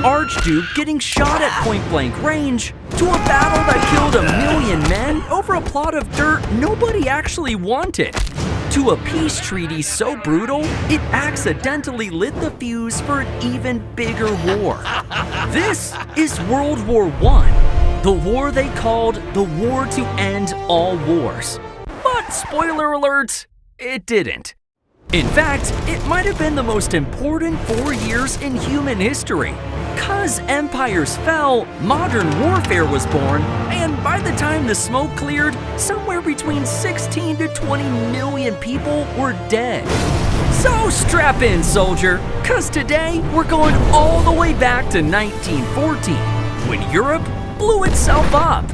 Archduke getting shot at point-blank range, to a battle that killed 1,000,000 men over a plot of dirt nobody actually wanted, to a peace treaty so brutal it accidentally lit the fuse for an even bigger war. This is World War I, the war they called the War to End All Wars. But spoiler alert, it didn't. In fact, it might have been the most important 4 years in human history. 'Cause empires fell, modern warfare was born, and by the time the smoke cleared, somewhere between 16 to 20 million people were dead. So strap in, soldier, 'cause today we're going all the way back to 1914, when Europe blew itself up.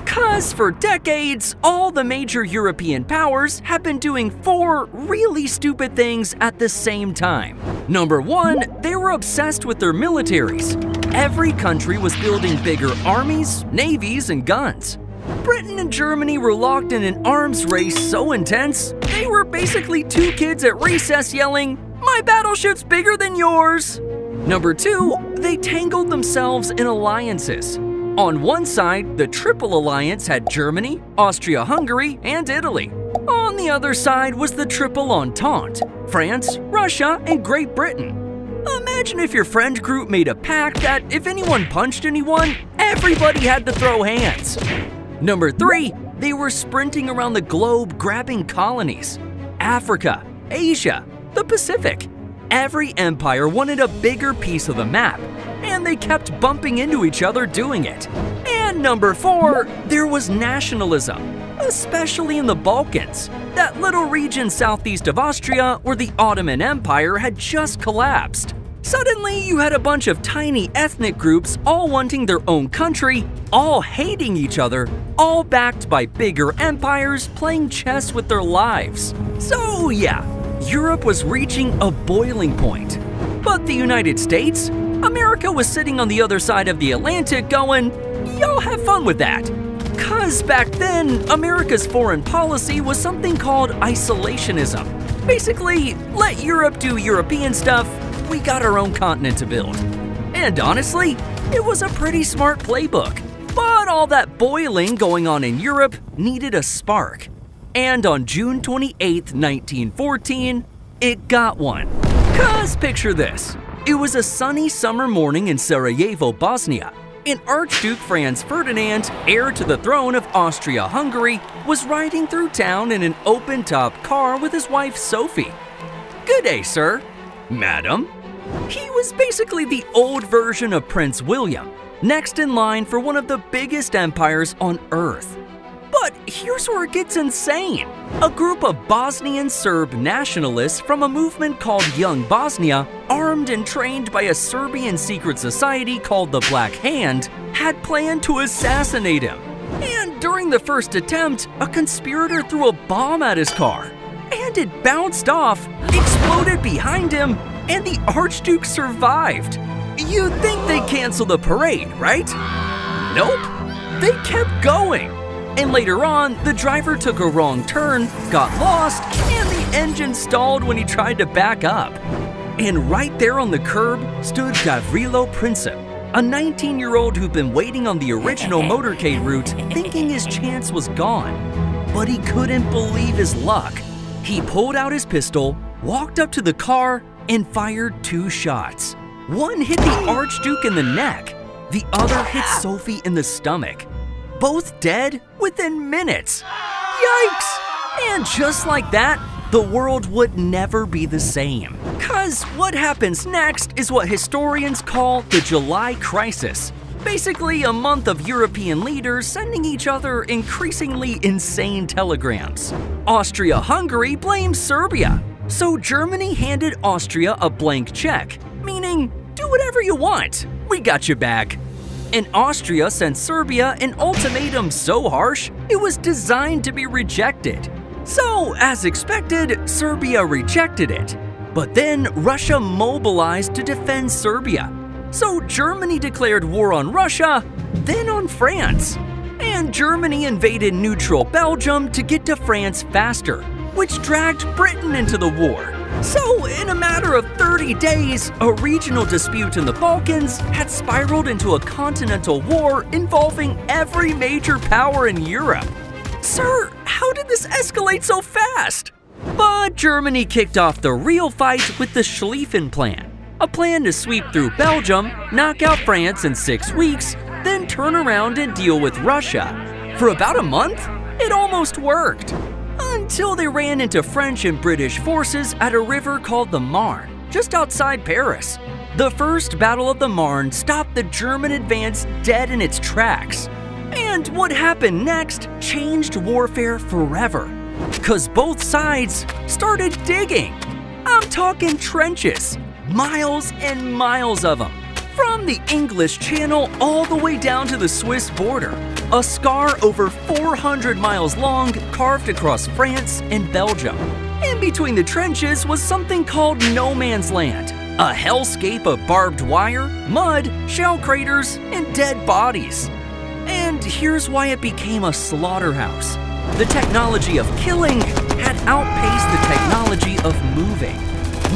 'Cause for decades, all the major European powers have been doing 4 really stupid things at the same time. Number 1, they were obsessed with their militaries. Every country was building bigger armies, navies, and guns. Britain and Germany were locked in an arms race so intense, they were basically 2 kids at recess yelling, "My battleship's bigger than yours!" Number 2, they tangled themselves in alliances. On one side, the Triple Alliance had Germany, Austria-Hungary, and Italy. On the other side was the Triple Entente, France, Russia, and Great Britain. Imagine if your friend group made a pact that if anyone punched anyone, everybody had to throw hands. Number 3, they were sprinting around the globe grabbing colonies. Africa, Asia, the Pacific. Every empire wanted a bigger piece of the map, and they kept bumping into each other doing it. And number 4, there was nationalism, especially in the Balkans, that little region southeast of Austria where the Ottoman Empire had just collapsed. Suddenly, you had a bunch of tiny ethnic groups all wanting their own country, all hating each other, all backed by bigger empires playing chess with their lives. So yeah, Europe was reaching a boiling point. But the United States? America was sitting on the other side of the Atlantic going, y'all have fun with that. 'Cause back then, America's foreign policy was something called isolationism. Basically, let Europe do European stuff, we got our own continent to build. And honestly, it was a pretty smart playbook. But all that boiling going on in Europe needed a spark. And on June 28, 1914, it got one. 'Cause picture this. It was a sunny summer morning in Sarajevo, Bosnia, and Archduke Franz Ferdinand, heir to the throne of Austria-Hungary, was riding through town in an open-top car with his wife Sophie. "Good day, sir." "Madam?" He was basically the old version of Prince William, next in line for one of the biggest empires on Earth. But here's where it gets insane. A group of Bosnian Serb nationalists from a movement called Young Bosnia, armed and trained by a Serbian secret society called the Black Hand, had planned to assassinate him. And during the first attempt, a conspirator threw a bomb at his car. And it bounced off, exploded behind him, and the Archduke survived. You'd think they'd cancel the parade, right? Nope. They kept going. And later on, the driver took a wrong turn, got lost, and the engine stalled when he tried to back up. And right there on the curb stood Gavrilo Princip, a 19-year-old who'd been waiting on the original motorcade route, thinking his chance was gone. But he couldn't believe his luck. He pulled out his pistol, walked up to the car, and fired 2 shots. One hit the Archduke in the neck, the other hit Sophie in the stomach. Both dead within minutes. Yikes! And just like that, the world would never be the same. 'Cause what happens next is what historians call the July Crisis. Basically a month of European leaders sending each other increasingly insane telegrams. Austria-Hungary blames Serbia, so Germany handed Austria a blank check, meaning, do whatever you want, we got your back. And Austria sent Serbia an ultimatum so harsh, it was designed to be rejected. So, as expected, Serbia rejected it. But then Russia mobilized to defend Serbia. So Germany declared war on Russia, then on France. And Germany invaded neutral Belgium to get to France faster, which dragged Britain into the war. So, in a matter of 30 days, a regional dispute in the Balkans had spiraled into a continental war involving every major power in Europe. Sir, how did this escalate so fast? But Germany kicked off the real fight with the Schlieffen Plan, a plan to sweep through Belgium, knock out France in 6 weeks, then turn around and deal with Russia. For about a month, it almost worked. Until they ran into French and British forces at a river called the Marne, just outside Paris. The First Battle of the Marne stopped the German advance dead in its tracks. And what happened next changed warfare forever, because both sides started digging. I'm talking trenches, miles and miles of them, from the English Channel all the way down to the Swiss border. A scar over 400 miles long carved across France and Belgium. In between the trenches was something called no man's land, a hellscape of barbed wire, mud, shell craters, and dead bodies. And here's why it became a slaughterhouse. The technology of killing had outpaced the technology of moving.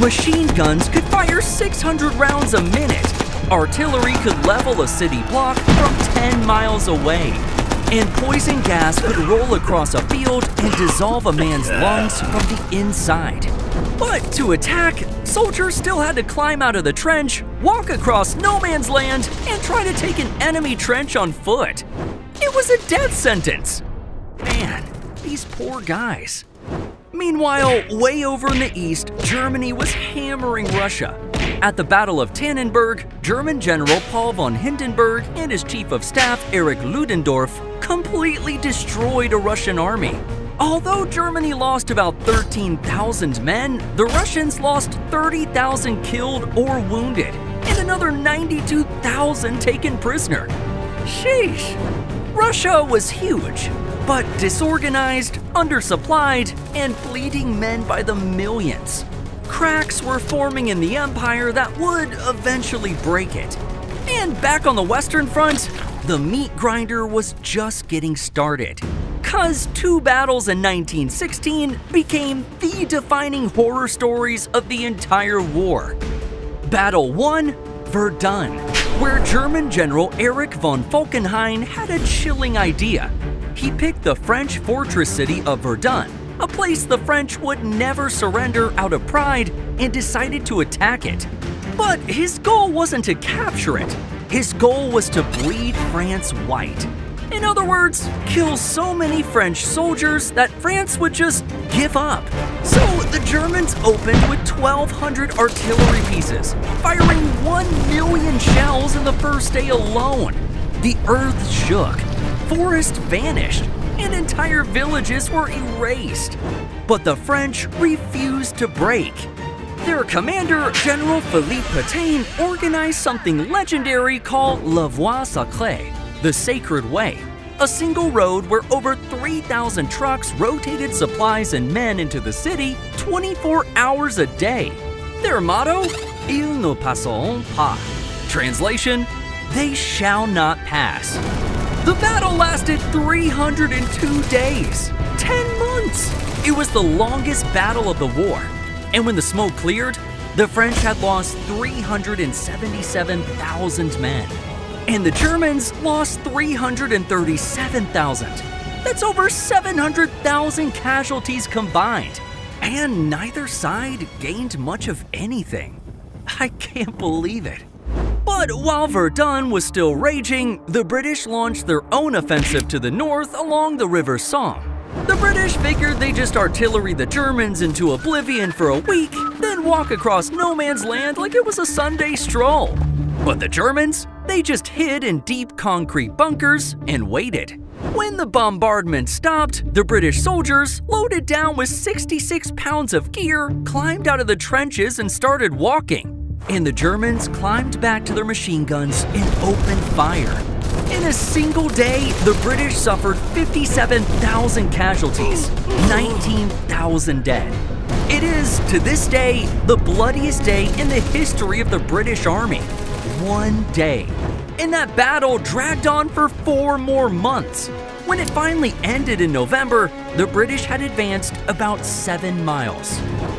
Machine guns could fire 600 rounds a minute. Artillery could level a city block from 10 miles away. And poison gas could roll across a field and dissolve a man's lungs from the inside. But to attack, soldiers still had to climb out of the trench, walk across no man's land, and try to take an enemy trench on foot. It was a death sentence. Man, these poor guys. Meanwhile, way over in the east, Germany was hammering Russia. At the Battle of Tannenberg, German General Paul von Hindenburg and his chief of staff Erich Ludendorff completely destroyed a Russian army. Although Germany lost about 13,000 men, the Russians lost 30,000 killed or wounded, and another 92,000 taken prisoner. Sheesh. Russia was huge, but disorganized, undersupplied, and bleeding men by the millions. Cracks were forming in the empire that would eventually break it. And back on the Western Front, the meat grinder was just getting started. 'Cause 2 battles in 1916 became the defining horror stories of the entire war. Battle 1, Verdun, where German General Erich von Falkenhayn had a chilling idea. He picked the French fortress city of Verdun, a place the French would never surrender out of pride, and decided to attack it. But his goal wasn't to capture it. His goal was to bleed France white. In other words, kill so many French soldiers that France would just give up. So the Germans opened with 1,200 artillery pieces, firing 1 million shells in the first day alone. The earth shook, forests vanished, and entire villages were erased. But the French refused to break. Their commander, General Philippe Pétain, organized something legendary called La Voie Sacrée, the Sacred Way, a single road where over 3,000 trucks rotated supplies and men into the city 24 hours a day. Their motto, Ils ne passeront pas. Translation, they shall not pass. The battle lasted 302 days, 10 months. It was the longest battle of the war. And when the smoke cleared, the French had lost 377,000 men. And the Germans lost 337,000. That's over 700,000 casualties combined. And neither side gained much of anything. I can't believe it. But while Verdun was still raging, the British launched their own offensive to the north along the River Somme. The British figured they'd just artillery the Germans into oblivion for a week, then walk across no man's land like it was a Sunday stroll. But the Germans, they just hid in deep concrete bunkers and waited. When the bombardment stopped, the British soldiers, loaded down with 66 pounds of gear, climbed out of the trenches and started walking. And the Germans climbed back to their machine guns and opened fire. In a single day, the British suffered 57,000 casualties, 19,000 dead. It is, to this day, the bloodiest day in the history of the British Army. One day. And that battle dragged on for 4 more months. When it finally ended in November, the British had advanced about 7 miles.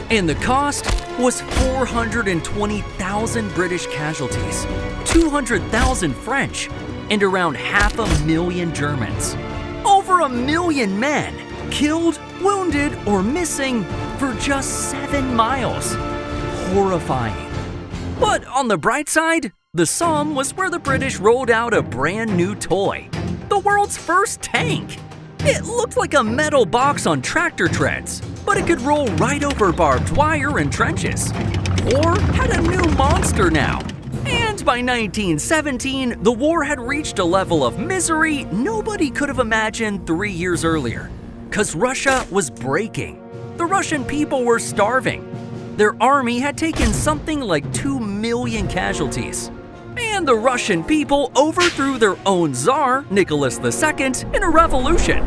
And the cost was 420,000 British casualties, 200,000 French, and around 500,000 Germans. Over 1 million men killed, wounded, or missing for just 7 miles. Horrifying. But on the bright side, the Somme was where the British rolled out a brand new toy, the world's first tank. It looked like a metal box on tractor treads, but it could roll right over barbed wire and trenches. War had a new monster now. And by 1917, the war had reached a level of misery nobody could have imagined 3 years earlier. 'Cause Russia was breaking. The Russian people were starving. Their army had taken something like 2 million casualties. And the Russian people overthrew their own Tsar, Nicholas II, in a revolution.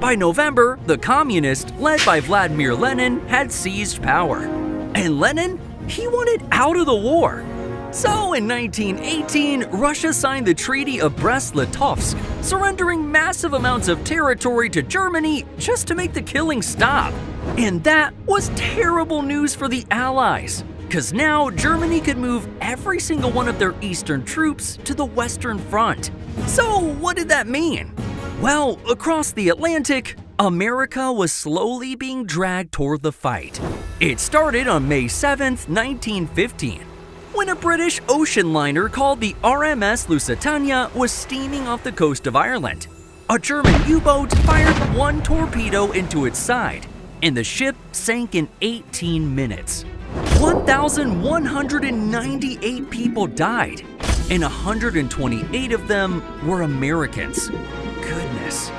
By November, the communists, led by Vladimir Lenin, had seized power. And Lenin, he wanted out of the war. So in 1918, Russia signed the Treaty of Brest-Litovsk, surrendering massive amounts of territory to Germany just to make the killing stop. And that was terrible news for the Allies, because now Germany could move every single one of their eastern troops to the Western Front. So what did that mean? Well, across the Atlantic, America was slowly being dragged toward the fight. It started on May 7, 1915. When a British ocean liner called the RMS Lusitania was steaming off the coast of Ireland. A German U-boat fired one torpedo into its side, and the ship sank in 18 minutes. 1,198 people died, and 128 of them were Americans. Goodness.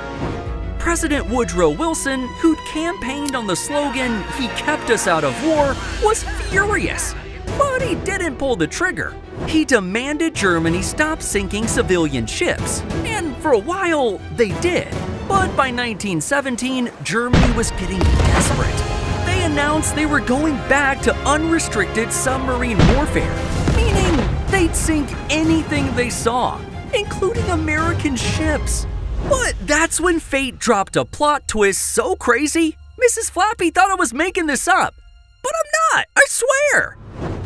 President Woodrow Wilson, who'd campaigned on the slogan, "He kept us out of war," was furious. But he didn't pull the trigger. He demanded Germany stop sinking civilian ships, and for a while, they did. But by 1917, Germany was getting desperate. They announced they were going back to unrestricted submarine warfare, meaning they'd sink anything they saw, including American ships. But that's when fate dropped a plot twist so crazy, Mrs. Flappy thought I was making this up. But I'm not, I swear!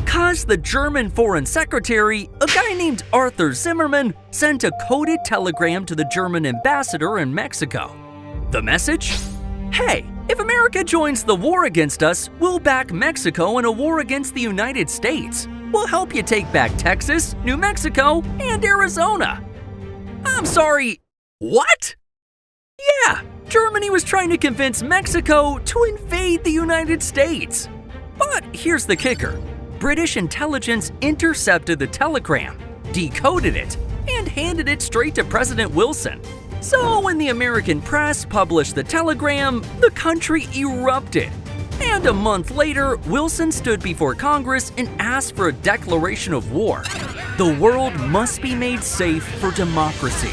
'Cause the German Foreign Secretary, a guy named Arthur Zimmermann, sent a coded telegram to the German ambassador in Mexico. The message? Hey, if America joins the war against us, we'll back Mexico in a war against the United States. We'll help you take back Texas, New Mexico, and Arizona. I'm sorry, what? Yeah, Germany was trying to convince Mexico to invade the United States. But here's the kicker. British intelligence intercepted the telegram, decoded it, and handed it straight to President Wilson. So when the American press published the telegram, the country erupted. And a month later, Wilson stood before Congress and asked for a declaration of war. The world must be made safe for democracy.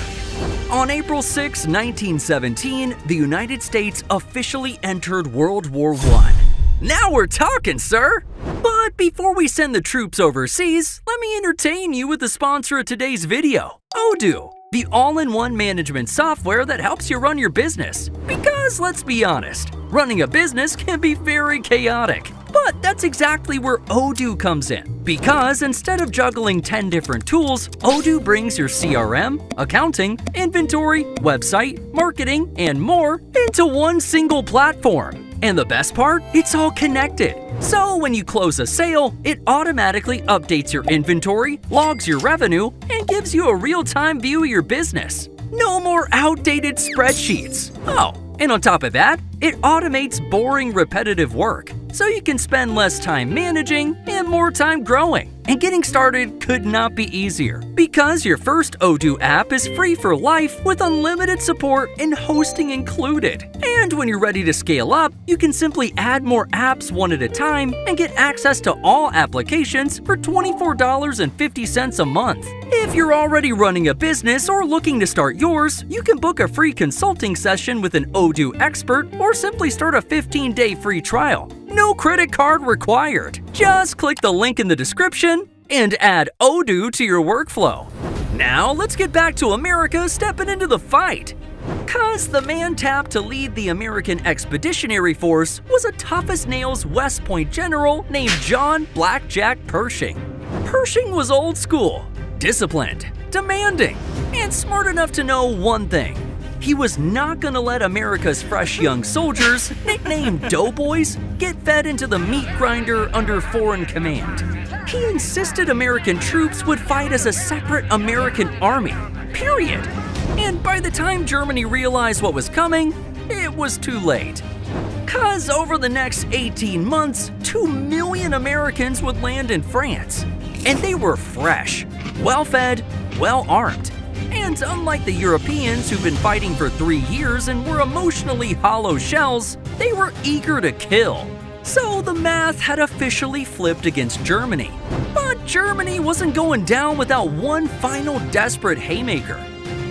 On April 6, 1917, the United States officially entered World War I. Now we're talking, sir! But before we send the troops overseas, let me entertain you with the sponsor of today's video, Odoo, the all-in-one management software that helps you run your business. Because let's be honest, running a business can be very chaotic. But that's exactly where Odoo comes in. Because instead of juggling 10 different tools, Odoo brings your CRM, accounting, inventory, website, marketing, and more into one single platform. And the best part? It's all connected. So when you close a sale, it automatically updates your inventory, logs your revenue, and gives you a real-time view of your business. No more outdated spreadsheets. Oh, and on top of that, it automates boring, repetitive work, so you can spend less time managing and more time growing. And getting started could not be easier, because your first Odoo app is free for life with unlimited support and hosting included. And when you're ready to scale up, you can simply add more apps one at a time and get access to all applications for $24.50 a month. If you're already running a business or looking to start yours, you can book a free consulting session with an Odoo expert or simply start a 15-day free trial. No credit card required. Just click the link in the description and add Odoo to your workflow. Now let's get back to America stepping into the fight. Cause the man tapped to lead the American Expeditionary Force was a tough-as-nails West Point general named John Blackjack Pershing. Pershing was old school, disciplined, demanding, and smart enough to know one thing. He was not going to let America's fresh young soldiers, nicknamed doughboys, get fed into the meat grinder under foreign command. He insisted American troops would fight as a separate American army, period. And by the time Germany realized what was coming, it was too late. Cause over the next 18 months, 2 million Americans would land in France. And they were fresh, well-fed, well-armed. And unlike the Europeans who've been fighting for 3 years and were emotionally hollow shells, they were eager to kill. So the math had officially flipped against Germany. But Germany wasn't going down without one final desperate haymaker.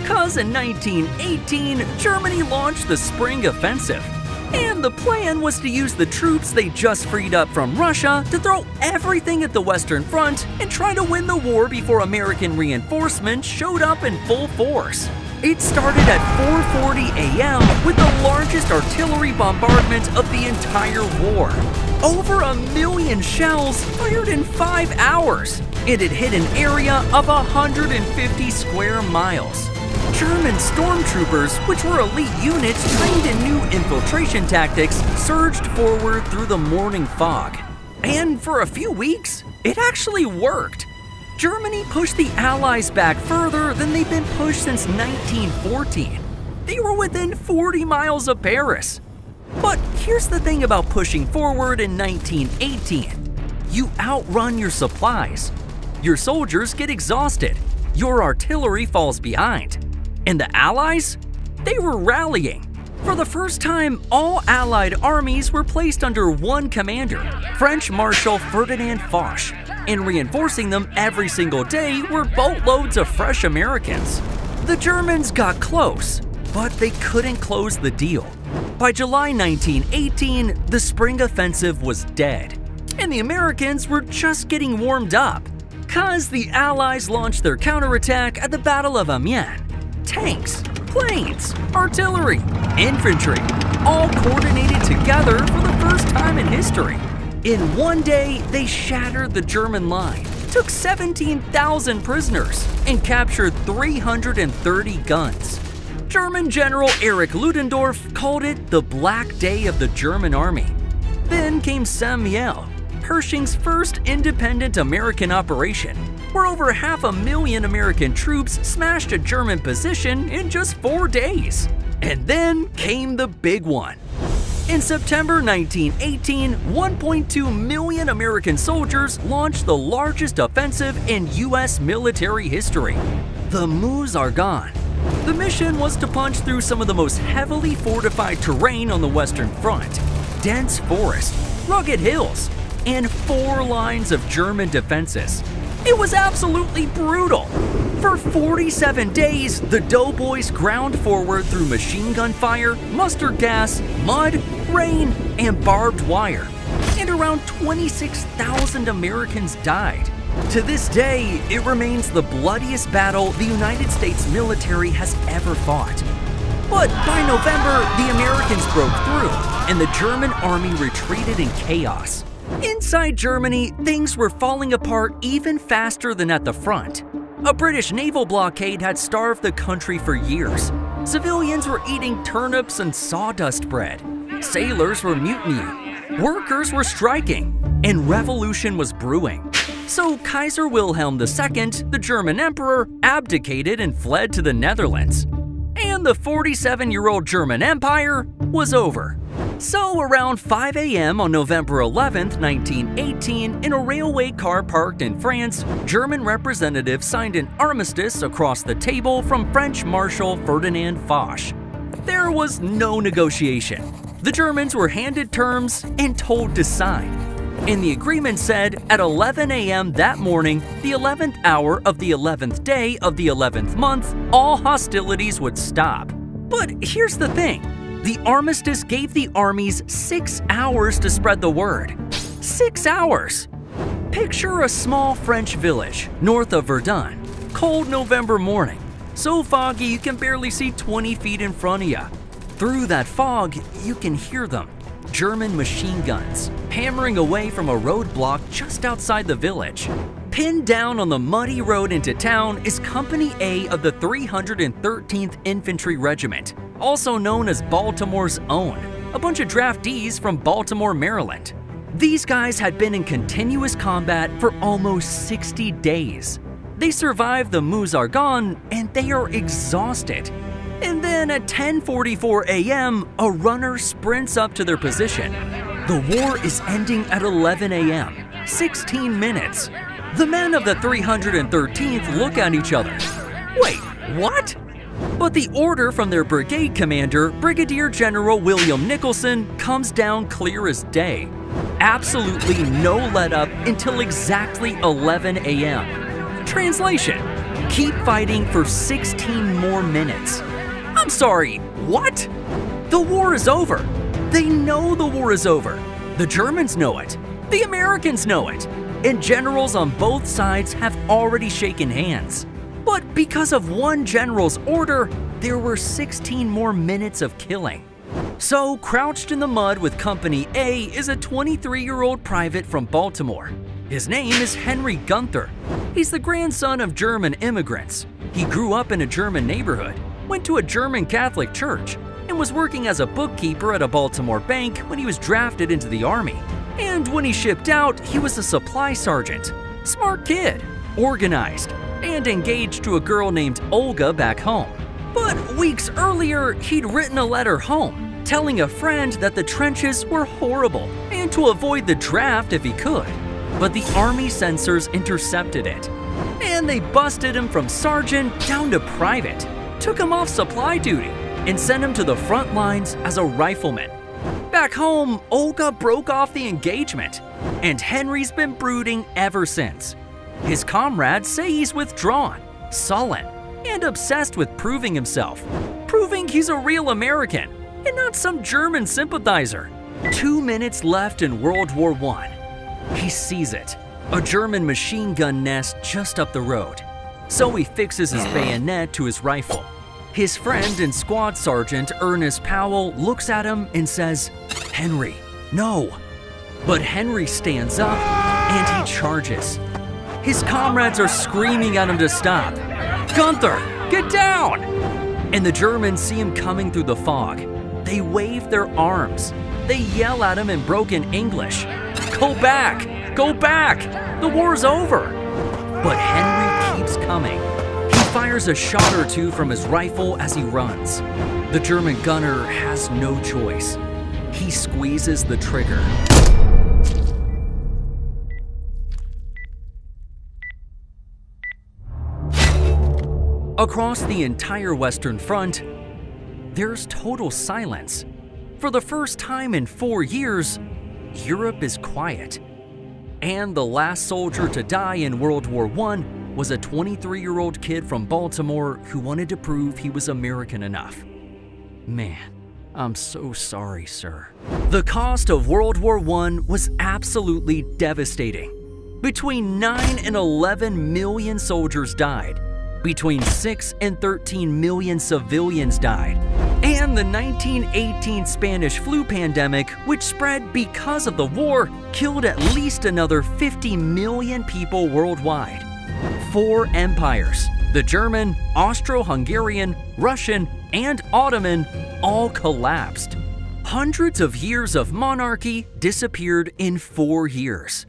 Cause in 1918, Germany launched the Spring Offensive. And the plan was to use the troops they just freed up from Russia to throw everything at the Western Front and try to win the war before American reinforcements showed up in full force. It started at 4:40 a.m. with the largest artillery bombardment of the entire war. Over 1 million shells fired in 5 hours. It had hit an area of 150 square miles. German stormtroopers, which were elite units trained in new infiltration tactics, surged forward through the morning fog. And for a few weeks, it actually worked. Germany pushed the Allies back further than they'd been pushed since 1914. They were within 40 miles of Paris. But here's the thing about pushing forward in 1918. You outrun your supplies. Your soldiers get exhausted. Your artillery falls behind. And the Allies? They were rallying. For the first time, all Allied armies were placed under one commander, French Marshal Ferdinand Foch, and reinforcing them every single day were boatloads of fresh Americans. The Germans got close, but they couldn't close the deal. By July 1918, the Spring Offensive was dead, and the Americans were just getting warmed up. Cause the Allies launched their counterattack at the Battle of Amiens. Tanks, planes, artillery, infantry, all coordinated together for the first time in history. In one day, they shattered the German line, took 17,000 prisoners, and captured 330 guns. German General Erich Ludendorff called it the Black Day of the German Army. Then came Saint-Mihiel, Pershing's first independent American operation, where over 500,000 American troops smashed a German position in just 4 days. And then came the big one. In September 1918, 1.2 million American soldiers launched the largest offensive in U.S. military history, the Meuse-Argonne. The mission was to punch through some of the most heavily fortified terrain on the Western Front: dense forest, rugged hills, and 4 lines of German defenses. It was absolutely brutal. For 47 days, the doughboys ground forward through machine gun fire, mustard gas, mud, rain, and barbed wire. And around 26,000 Americans died. To this day, it remains the bloodiest battle the United States military has ever fought. But by November, the Americans broke through, and the German army retreated in chaos. Inside Germany, things were falling apart even faster than at the front. A British naval blockade had starved the country for years. Civilians were eating turnips and sawdust bread. Sailors were mutinying. Workers were striking. And revolution was brewing. So Kaiser Wilhelm II, the German emperor, abdicated and fled to the Netherlands. And the 47-year-old German Empire was over. So around 5 a.m. on November 11, 1918, in a railway car parked in France, German representatives signed an armistice across the table from French Marshal Ferdinand Foch. There was no negotiation. The Germans were handed terms and told to sign. And the agreement said at 11 a.m. that morning, the 11th hour of the 11th day of the 11th month, all hostilities would stop. But here's the thing. The armistice gave the armies 6 hours to spread the word. 6 hours! Picture a small French village north of Verdun. Cold November morning, so foggy you can barely see 20 feet in front of you. Through that fog, you can hear them. German machine guns hammering away from a roadblock just outside the village. Pinned down on the muddy road into town is Company A of the 313th Infantry Regiment, also known as Baltimore's own, a bunch of draftees from Baltimore, Maryland. These guys had been in continuous combat for almost 60 days. They survived the Meuse-Argonne and they are exhausted. And then at 10:44 a.m., a runner sprints up to their position. The war is ending at 11 a.m., 16 minutes. The men of the 313th look at each other. Wait, what? But the order from their brigade commander, Brigadier General William Nicholson, comes down clear as day. Absolutely no let-up until exactly 11 a.m. Translation: keep fighting for 16 more minutes. I'm sorry, what? The war is over. They know the war is over. The Germans know it. The Americans know it. And generals on both sides have already shaken hands. But because of one general's order, there were 16 more minutes of killing. So, crouched in the mud with Company A is a 23-year-old private from Baltimore. His name is Henry Gunther. He's the grandson of German immigrants. He grew up in a German neighborhood, went to a German Catholic church, and was working as a bookkeeper at a Baltimore bank when he was drafted into the Army. And when he shipped out, he was a supply sergeant. Smart kid, organized, and engaged to a girl named Olga back home. But weeks earlier, he'd written a letter home, telling a friend that the trenches were horrible and to avoid the draft if he could. But the Army censors intercepted it, and they busted him from sergeant down to private, took him off supply duty, and sent him to the front lines as a rifleman. Back home, Olga broke off the engagement, and Henry's been brooding ever since. His comrades say he's withdrawn, sullen, and obsessed with proving himself, proving he's a real American and not some German sympathizer. 2 minutes left in World War I. He sees it, a German machine gun nest just up the road. So he fixes his bayonet to his rifle. His friend and squad sergeant Ernest Powell looks at him and says, "Henry, no." But Henry stands up and he charges. His comrades are screaming at him to stop. "Gunther, get down!" And the Germans see him coming through the fog. They wave their arms. They yell at him in broken English. "Go back! Go back! The war's over!" But Henry keeps coming. He fires a shot or two from his rifle as he runs. The German gunner has no choice. He squeezes the trigger. Across the entire Western Front, there's total silence. For the first time in 4 years, Europe is quiet. And the last soldier to die in World War I was a 23-year-old kid from Baltimore who wanted to prove he was American enough. Man, I'm so sorry, sir. The cost of World War I was absolutely devastating. Between 9 and 11 million soldiers died. Between 6 and 13 million civilians died. And the 1918 Spanish flu pandemic, which spread because of the war, killed at least another 50 million people worldwide. 4 empires, the German, Austro-Hungarian, Russian, and Ottoman, all collapsed. Hundreds of years of monarchy disappeared in 4 years.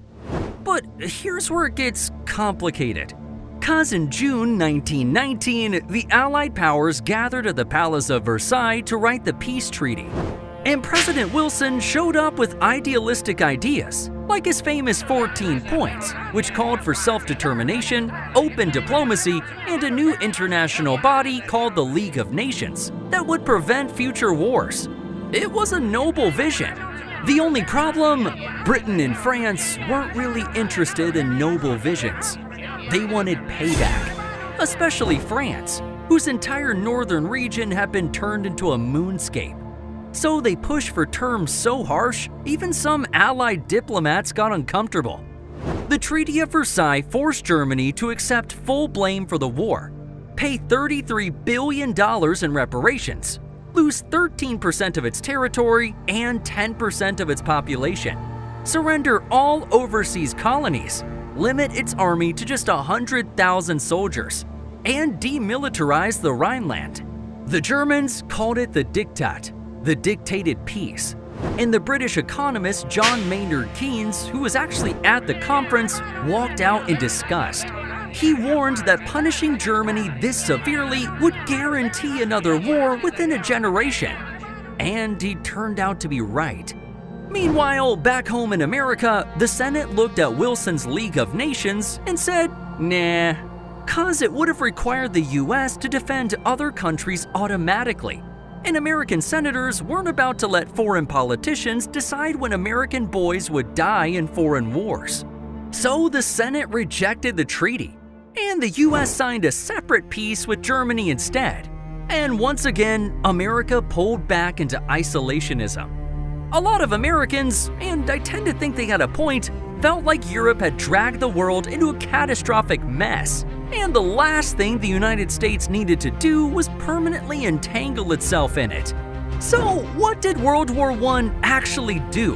But here's where it gets complicated. 'Cause in June 1919, the Allied powers gathered at the Palace of Versailles to write the peace treaty. And President Wilson showed up with idealistic ideas, like his famous 14 points, which called for self-determination, open diplomacy, and a new international body called the League of Nations that would prevent future wars. It was a noble vision. The only problem, Britain and France weren't really interested in noble visions. They wanted payback, especially France, whose entire northern region had been turned into a moonscape. So they pushed for terms so harsh, even some Allied diplomats got uncomfortable. The Treaty of Versailles forced Germany to accept full blame for the war, pay $33 billion in reparations, lose 13% of its territory and 10% of its population, surrender all overseas colonies, limit its army to just 100,000 soldiers, and demilitarize the Rhineland. The Germans called it the Diktat, the dictated peace. And the British economist John Maynard Keynes, who was actually at the conference, walked out in disgust. He warned that punishing Germany this severely would guarantee another war within a generation. And he turned out to be right. Meanwhile, back home in America, the Senate looked at Wilson's League of Nations and said, nah, cause it would have required the US to defend other countries automatically. And American senators weren't about to let foreign politicians decide when American boys would die in foreign wars. So the Senate rejected the treaty, and the US signed a separate peace with Germany instead. And once again, America pulled back into isolationism. A lot of Americans, and I tend to think they had a point, felt like Europe had dragged the world into a catastrophic mess, and the last thing the United States needed to do was permanently entangle itself in it. So what did World War I actually do?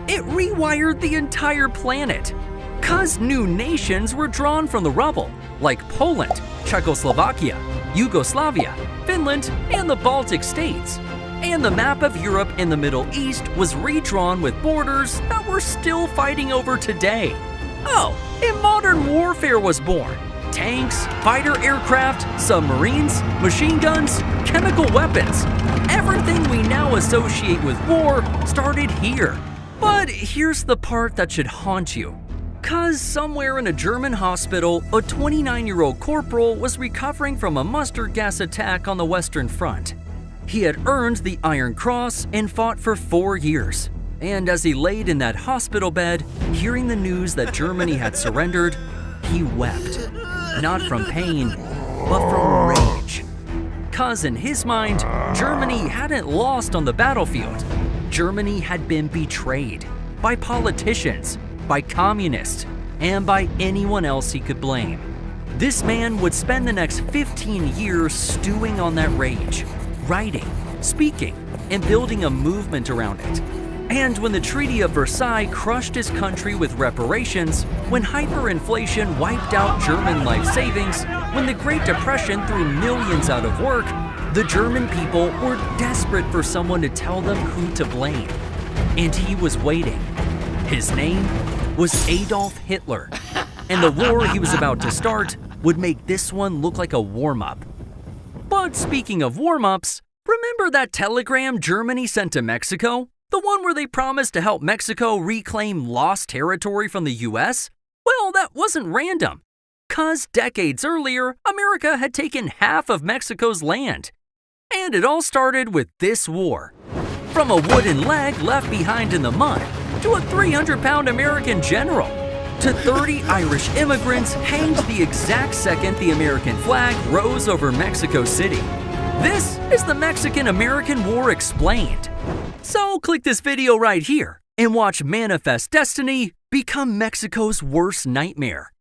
It rewired the entire planet. 'Cause new nations were drawn from the rubble, like Poland, Czechoslovakia, Yugoslavia, Finland, and the Baltic states. And the map of Europe and the Middle East was redrawn with borders that we're still fighting over today. Oh, and modern warfare was born. Tanks, fighter aircraft, submarines, machine guns, chemical weapons. Everything we now associate with war started here. But here's the part that should haunt you. 'Cause somewhere in a German hospital, a 29-year-old corporal was recovering from a mustard gas attack on the Western Front. He had earned the Iron Cross and fought for 4 years. And as he laid in that hospital bed, hearing the news that Germany had surrendered, he wept. Not from pain, but from rage. 'Cause in his mind, Germany hadn't lost on the battlefield. Germany had been betrayed by politicians, by communists, and by anyone else he could blame. This man would spend the next 15 years stewing on that rage, writing, speaking, and building a movement around it. And when the Treaty of Versailles crushed his country with reparations, when hyperinflation wiped out German life savings, when the Great Depression threw millions out of work, the German people were desperate for someone to tell them who to blame. And he was waiting. His name was Adolf Hitler. And the war he was about to start would make this one look like a warm-up. But speaking of warm-ups, remember that telegram Germany sent to Mexico? The one where they promised to help Mexico reclaim lost territory from the US? Well, that wasn't random. 'Cause decades earlier, America had taken half of Mexico's land. And it all started with this war. From a wooden leg left behind in the mud, to a 300-pound American general, to 30 Irish immigrants hanged the exact second the American flag rose over Mexico City. This is the Mexican-American War Explained. So click this video right here and watch Manifest Destiny become Mexico's worst nightmare.